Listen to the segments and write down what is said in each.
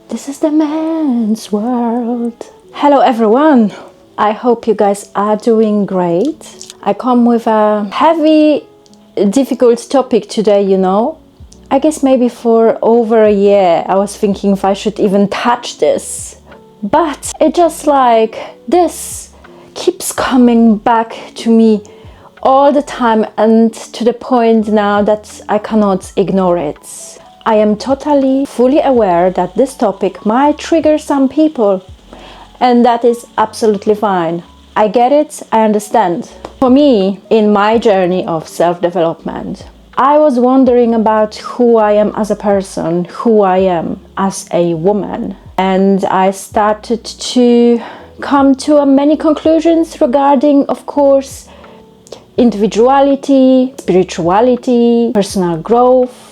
This is the man's world. Hello everyone. I hope you guys are doing great. I come with a heavy, difficult topic today, I guess maybe for over a year I was thinking if I should even touch this. But it just like this keeps coming back to me all the time, and to the point now that I cannot ignore it. I am totally fully aware that this topic might trigger some people, and that is absolutely fine. I get it, I understand. For me, in my journey of self-development, I was wondering about who I am as a person, who I am as a woman. And I started to come to many conclusions regarding, of course, individuality, spirituality, personal growth,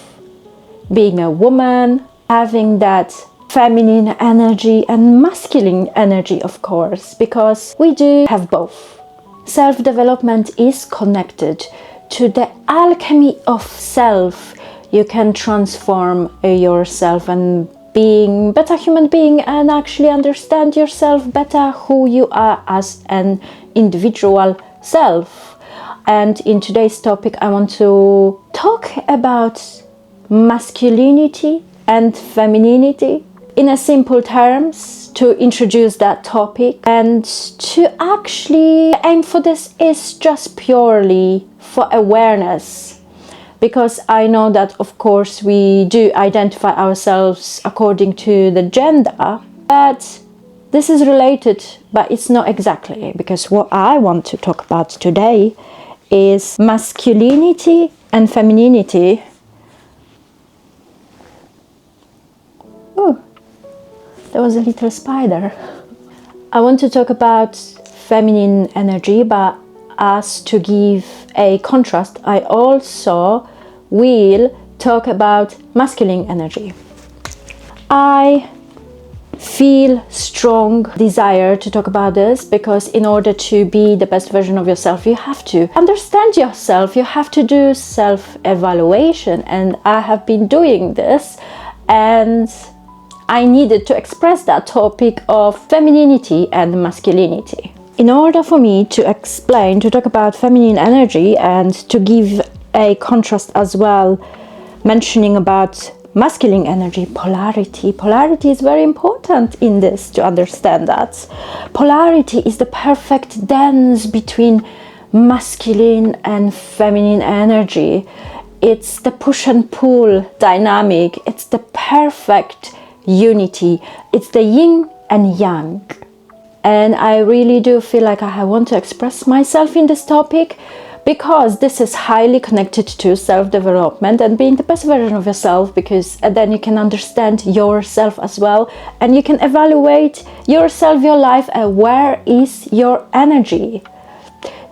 being a woman, having that feminine energy and masculine energy, of course, because we do have both. Self-development is connected to the alchemy of self. You can transform yourself and being a better human being and actually understand yourself better, who you are as an individual self. And in today's topic, I want to talk about masculinity and femininity in a simple terms, to introduce that topic. And to actually aim for this is just purely for awareness, because I know that of course we do identify ourselves according to the gender, but this is related, but it's not exactly, because what I want to talk about today is masculinity and femininity. Oh, there was a little spider. I want to talk about feminine energy, but as to give a contrast, I also will talk about masculine energy. I feel strong desire to talk about this because in order to be the best version of yourself, you have to understand yourself, you have to do self-evaluation, and I have been doing this, and I needed to express that topic of femininity and masculinity. In order for me to explain, to talk about feminine energy and to give a contrast as well, mentioning about masculine energy, polarity. Polarity is very important in this, to understand that. Polarity is the perfect dance between masculine and feminine energy. It's the push and pull dynamic. It's the perfect unity. It's the yin and yang. And I really do feel like I want to express myself in this topic, because this is highly connected to self-development and being the best version of yourself, because then you can understand yourself as well, and you can evaluate yourself, your life, and where is your energy.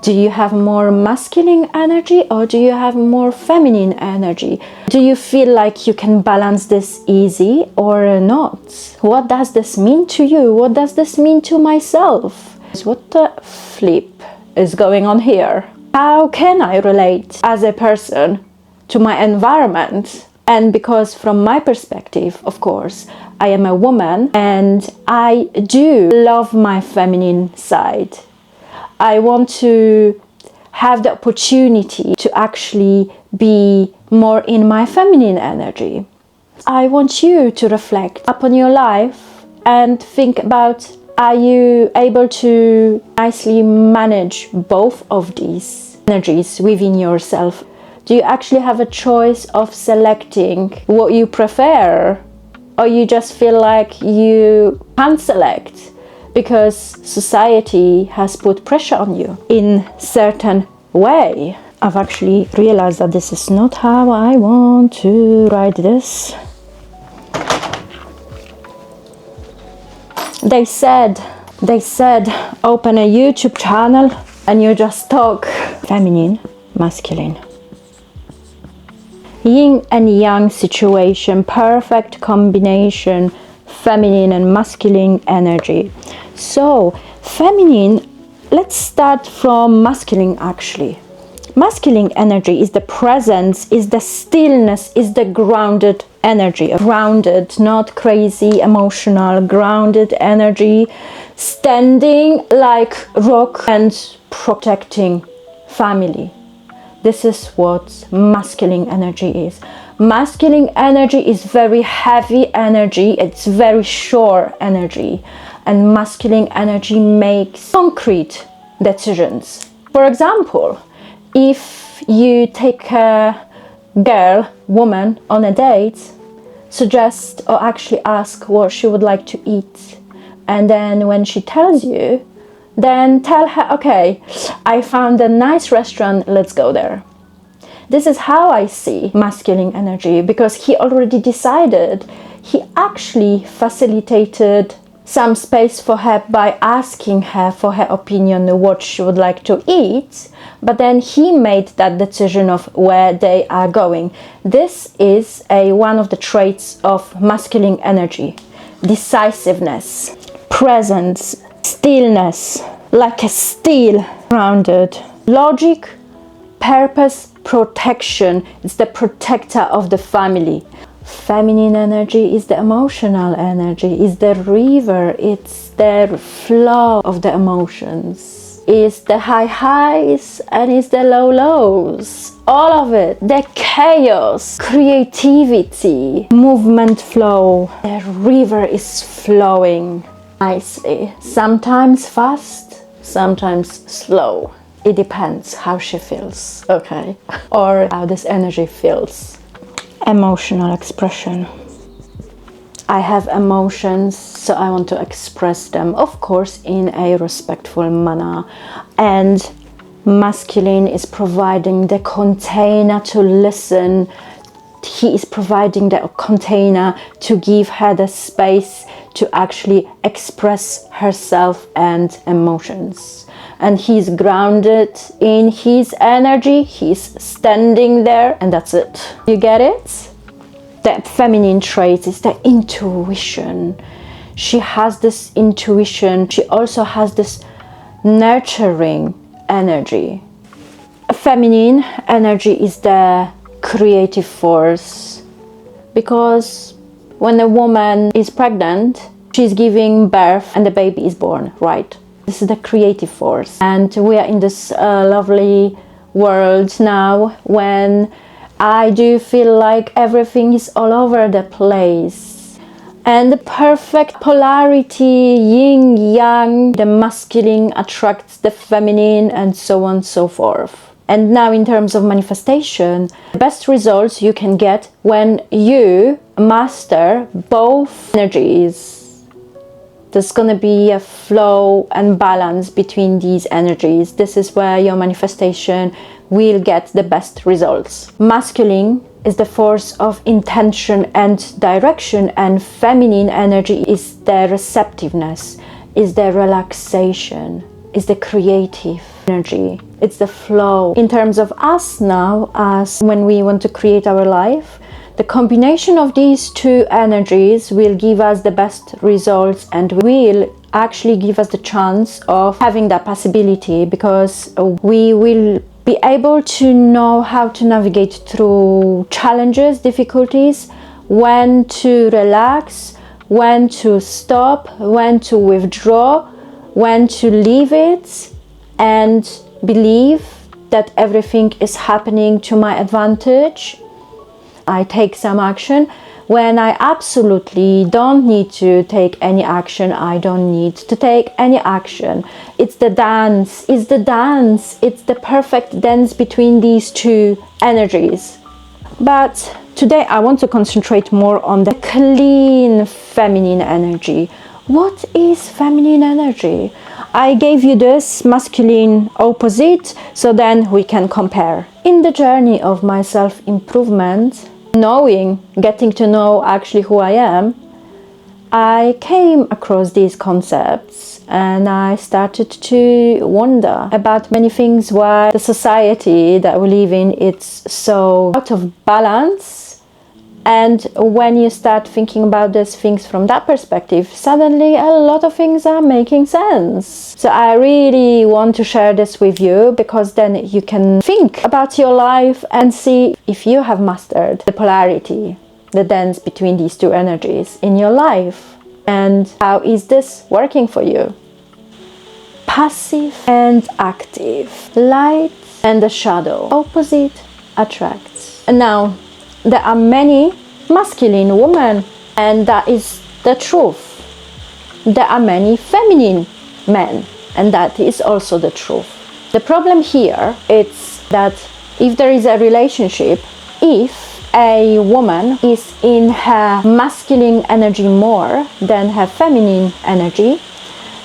Do you have more masculine energy or do you have more feminine energy? Do you feel like you can balance this easy or not? What does this mean to you? What does this mean to myself? What the flip is going on here? How can I relate as a person to my environment? And because from my perspective, of course, I am a woman and I do love my feminine side. I want to have the opportunity to actually be more in my feminine energy. I want you to reflect upon your life and think about, are you able to nicely manage both of these energies within yourself? Do you actually have a choice of selecting what you prefer, or you just feel like you can't select because society has put pressure on you in certain way? I've actually realized that this is not how I want to write this. They said, open a YouTube channel and you just talk feminine, masculine. Yin and yang situation, perfect combination, feminine and masculine energy. So, feminine, let's start from masculine actually. Masculine energy is the presence, is the stillness, is the grounded energy. Grounded, not crazy, emotional, grounded energy, standing like rock and protecting family. This is what masculine energy is. Masculine energy is very heavy energy, it's very sure energy, and masculine energy makes concrete decisions. For example, if you take a girl, woman on a date, suggest or actually ask what she would like to eat, and then when she tells you, then tell her, okay, I found a nice restaurant, let's go there. This is how I see masculine energy, because he already decided. He actually facilitated some space for her by asking her for her opinion what she would like to eat, but then he made that decision of where they are going. This is one of the traits of masculine energy: decisiveness, presence, stillness, like a steel, grounded, logic, purpose, protection. It's the protector of the family. Feminine energy is the emotional energy, is the river, it's the flow of the emotions, it's the high highs and it's the low lows, all of it, the chaos, creativity, movement, flow. The river is flowing nicely, sometimes fast, sometimes slow. It depends how she feels, okay? Or how this energy feels. Emotional expression. I have emotions, so I want to express them, of course, in a respectful manner. And masculine is providing the container to listen. He is providing the container to give her the space to actually express herself and emotions. And he's grounded in his energy, he's standing there, and that's it. You get it? The feminine trait is the intuition. She has this intuition. She also has this nurturing energy. Feminine energy is the creative force, because when a woman is pregnant, she's giving birth and the baby is born, right? This is the creative force. And we are in this lovely world now when I do feel like everything is all over the place. And the perfect polarity, yin, yang, the masculine attracts the feminine, and so on and so forth. And now in terms of manifestation, the best results you can get when you master both energies. There's going to be a flow and balance between these energies. This is where your manifestation will get the best results. Masculine is the force of intention and direction, and feminine energy is the receptiveness, is the relaxation, is the creative energy. It's the flow. In terms of us now, as when we want to create our life, the combination of these two energies will give us the best results and will actually give us the chance of having that possibility, because we will be able to know how to navigate through challenges, difficulties, when to relax, when to stop, when to withdraw, when to leave it and believe that everything is happening to my advantage. I take some action. When I absolutely don't need to take any action, I don't need to take any action. It's the dance, it's the dance, it's the perfect dance between these two energies. But today I want to concentrate more on the clean feminine energy. What is feminine energy? I gave you this masculine opposite, so then we can compare. In the journey of my self-improvement, getting to know actually who I am, I came across these concepts and I started to wonder about many things, why the society that we live in, it's so out of balance And when you start thinking about these things from that perspective, suddenly a lot of things are making sense. So I really want to share this with you, because then you can think about your life and see if you have mastered the polarity, the dance between these two energies in your life. And how is this working for you? Passive and active, light and the shadow, opposite attracts. And now, there are many masculine women, and that is the truth. There are many feminine men, and that is also the truth. The problem here is that if there is a relationship, if a woman is in her masculine energy more than her feminine energy,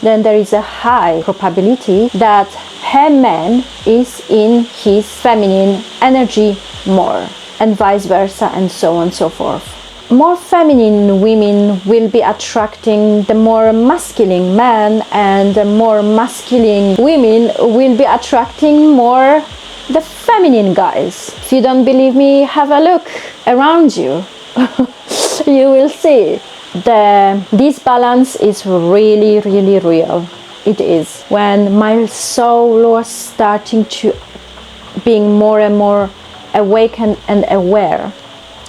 then there is a high probability that her man is in his feminine energy more, and vice versa, and so on and so forth. More feminine women will be attracting the more masculine men, and the more masculine women will be attracting more the feminine guys. If you don't believe me, have a look around you. You will see. This balance is really, really real. It is. When my soul was starting to being more and more awakened and aware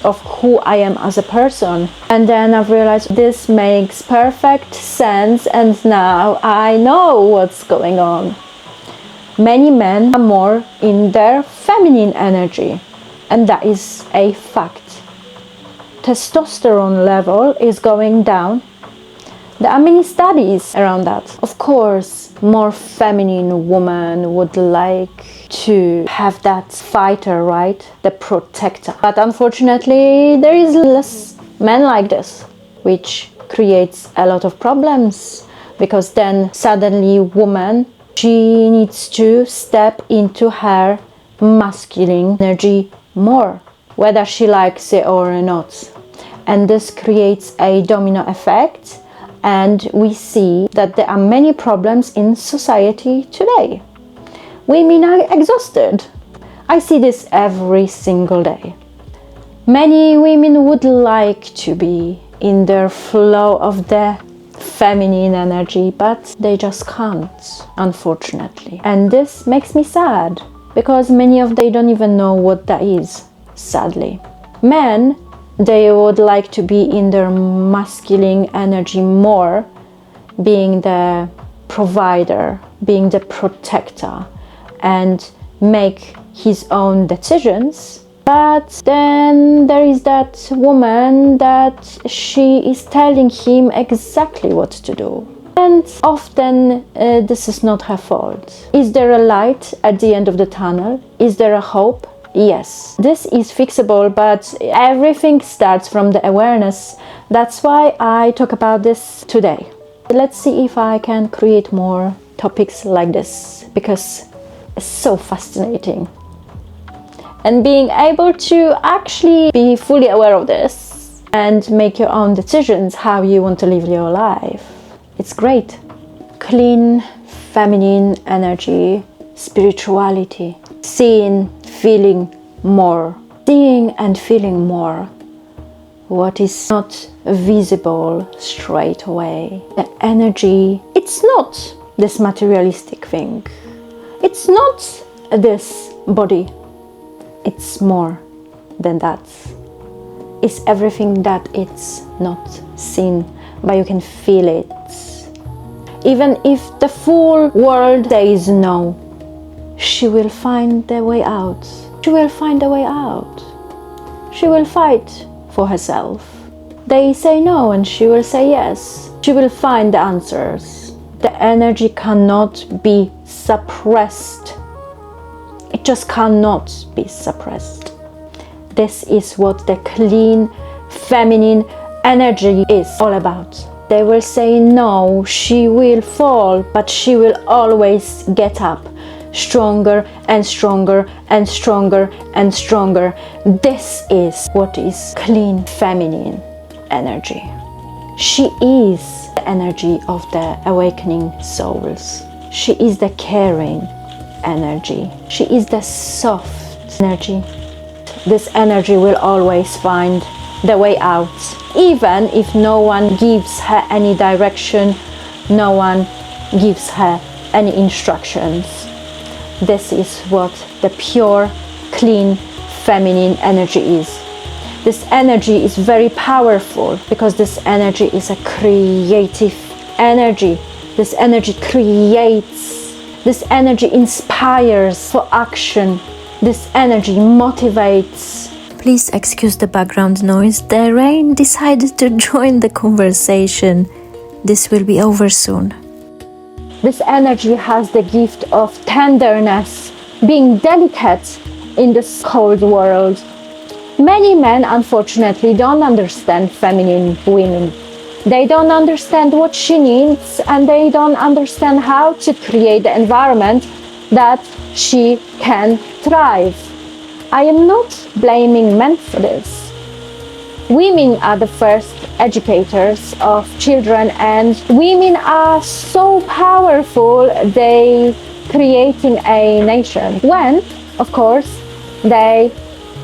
of who I am as a person, and then I've realized this makes perfect sense, and now I know what's going on. Many men are more in their feminine energy, and that is a fact. Testosterone level is going down. There are many studies around that. Of course, more feminine woman would like to have that fighter, right? The protector. But unfortunately, there is less men like this, which creates a lot of problems, because then suddenly woman, she needs to step into her masculine energy more, whether she likes it or not. And this creates a domino effect, and we see that there are many problems in society today. Women are exhausted. I see this every single day. Many women would like to be in their flow of the feminine energy, but they just can't, unfortunately. And this makes me sad, because many of them don't even know what that is, sadly. Men, they would like to be in their masculine energy more, being the provider, being the protector, and make his own decisions. But then there is that woman that she is telling him exactly what to do. And often this is not her fault. Is there a light at the end of the tunnel? Is there a hope? Yes. This is fixable, but everything starts from the awareness. That's why I talk about this today. Let's see if I can create more topics like this, because it's so fascinating. And being able to actually be fully aware of this and make your own decisions how you want to live your life, it's great. Clean, feminine energy, spirituality, seeing, feeling more, seeing and feeling more what is not visible straight away. The energy, it's not this materialistic thing. It's not this body. It's more than that. It's everything that it's not seen, but you can feel it. Even if the full world says no, she will find the way out. She will find a way out. She will fight for herself. They say no and she will say yes. She will find the answers. The energy cannot be suppressed. It just cannot be suppressed. This is what the clean, feminine energy is all about. They will say no, she will fall, but she will always get up, stronger and stronger and stronger and stronger. This is what is clean, feminine energy. She is the energy of the awakening souls. She is the caring energy. She is the soft energy. This energy will always find the way out, even if no one gives her any direction, no one gives her any instructions. This is what the pure, clean, feminine energy is. This energy is very powerful because this energy is a creative energy. This energy creates. This energy inspires for action. This energy motivates. Please excuse the background noise. The rain decided to join the conversation. This will be over soon. This energy has the gift of tenderness, being delicate in this cold world. Many men, unfortunately, don't understand feminine women. They don't understand what she needs, and they don't understand how to create the environment that she can thrive. I am not blaming men for this. Women are the first educators of children, and women are so powerful, they creating a nation when, of course, they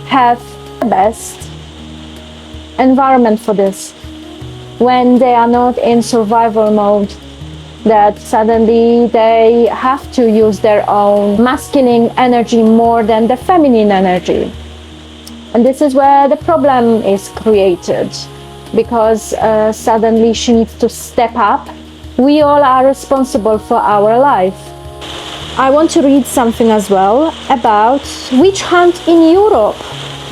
have the best environment for this. When they are not in survival mode, that suddenly they have to use their own masculine energy more than the feminine energy. And this is where the problem is created, because suddenly she needs to step up. We all are responsible for our life. I want to read something as well about witch hunt in Europe.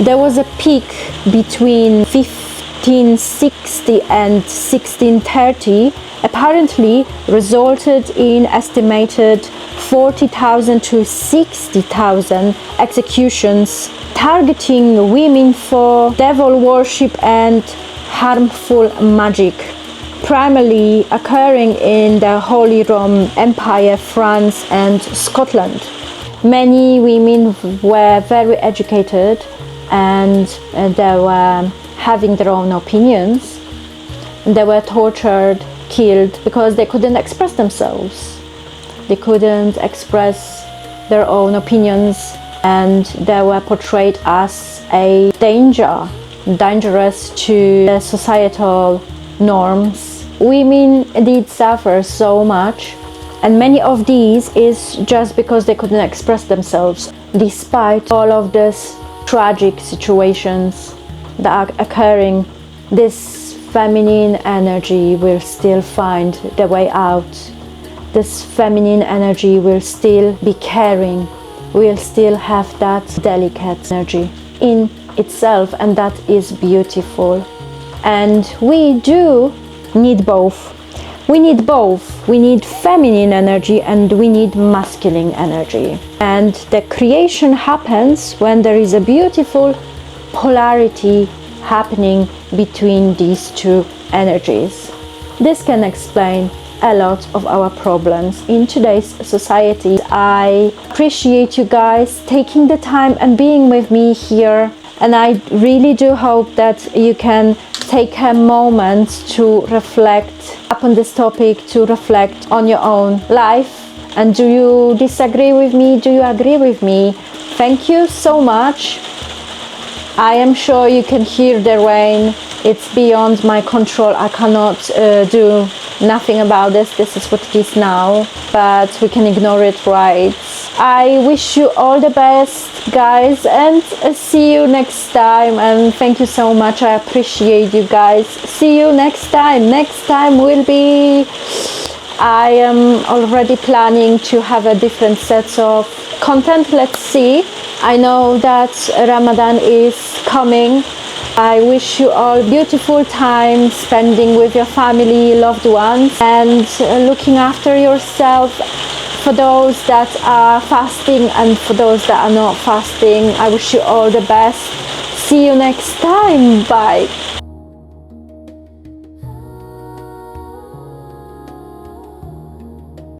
There was a peak between 1560 and 1630, apparently resulted in estimated 40,000 to 60,000 executions targeting women for devil worship and harmful magic, primarily occurring in the Holy Roman Empire, France and Scotland. Many women were very educated and they were having their own opinions. They were tortured, killed because they couldn't express themselves. They couldn't express their own opinions, and they were portrayed as a dangerous to the societal norms. Women did suffer so much, and many of these is just because they couldn't express themselves. Despite all of these tragic situations that are occurring, this feminine energy will still find the way out. This feminine energy will still be caring, will still have that delicate energy in itself, and that is beautiful. And we do need both. We need both. We need feminine energy and we need masculine energy. And the creation happens when there is a beautiful polarity happening between these two energies. This can explain a lot of our problems in today's society. I appreciate you guys taking the time and being with me here, and I really do hope that you can take a moment to reflect upon this topic, to reflect on your own life. And do you disagree with me? Do you agree with me? Thank you so much. I am sure you can hear the rain. It's beyond my control. I cannot do nothing about this. This is what it is now, but we can ignore it, right? I wish you all the best, guys, and see you next time. And thank you so much. I appreciate you guys. See you next time. Next time will be... I am already planning to have a different set of content. Let's see. I know that Ramadan is coming. I wish you all beautiful time spending with your family, loved ones, and looking after yourself. For those that are fasting and for those that are not fasting, I wish you all the best. See you next time. Bye.